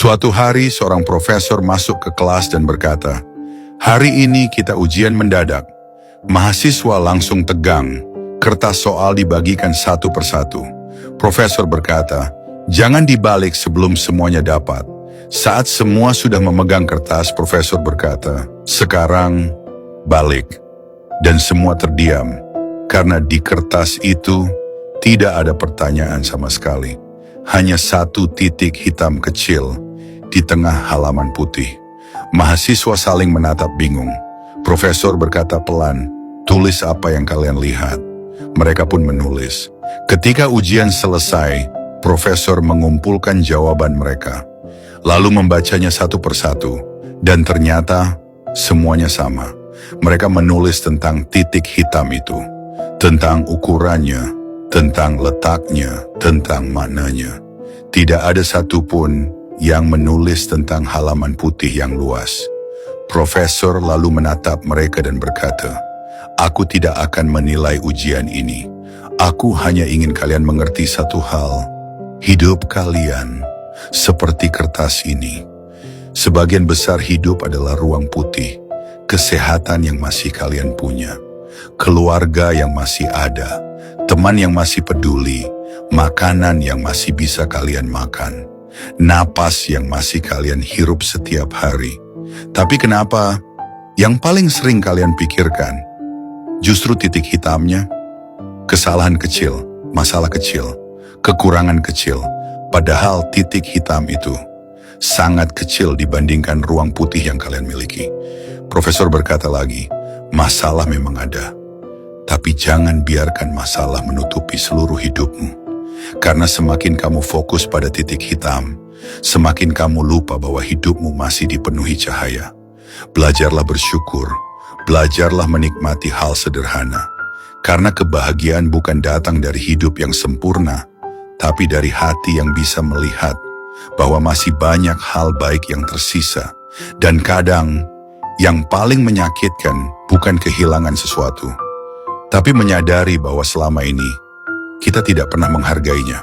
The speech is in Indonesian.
Suatu hari seorang profesor masuk ke kelas dan berkata, "Hari ini kita ujian mendadak." Mahasiswa langsung tegang. Kertas soal dibagikan satu persatu. Profesor berkata, "Jangan dibalik sebelum semuanya dapat." Saat semua sudah memegang kertas, profesor berkata, "Sekarang balik." Dan semua terdiam, karena di kertas itu tidak ada pertanyaan sama sekali. Hanya satu titik hitam kecil di tengah halaman putih. Mahasiswa saling menatap bingung. Profesor berkata pelan, "Tulis apa yang kalian lihat." Mereka pun menulis. Ketika ujian selesai, profesor mengumpulkan jawaban mereka, lalu membacanya satu persatu, dan ternyata semuanya sama. Mereka menulis tentang titik hitam itu, tentang ukurannya, tentang letaknya, tentang maknanya. Tidak ada satupun yang menulis tentang halaman putih yang luas. Profesor lalu menatap mereka dan berkata, "Aku tidak akan menilai ujian ini. Aku hanya ingin kalian mengerti satu hal. Hidup kalian seperti kertas ini. Sebagian besar hidup adalah ruang putih, kesehatan yang masih kalian punya, keluarga yang masih ada, teman yang masih peduli, makanan yang masih bisa kalian makan, napas yang masih kalian hirup setiap hari. Tapi kenapa yang paling sering kalian pikirkan justru titik hitamnya? Kesalahan kecil, masalah kecil, kekurangan kecil, padahal titik hitam itu sangat kecil dibandingkan ruang putih yang kalian miliki." Profesor berkata lagi, "Masalah memang ada, tapi jangan biarkan masalah menutupi seluruh hidupmu. Karena semakin kamu fokus pada titik hitam, semakin kamu lupa bahwa hidupmu masih dipenuhi cahaya. Belajarlah bersyukur, belajarlah menikmati hal sederhana. Karena kebahagiaan bukan datang dari hidup yang sempurna, tapi dari hati yang bisa melihat bahwa masih banyak hal baik yang tersisa. Dan kadang, yang paling menyakitkan bukan kehilangan sesuatu, tapi menyadari bahwa selama ini kita tidak pernah menghargainya."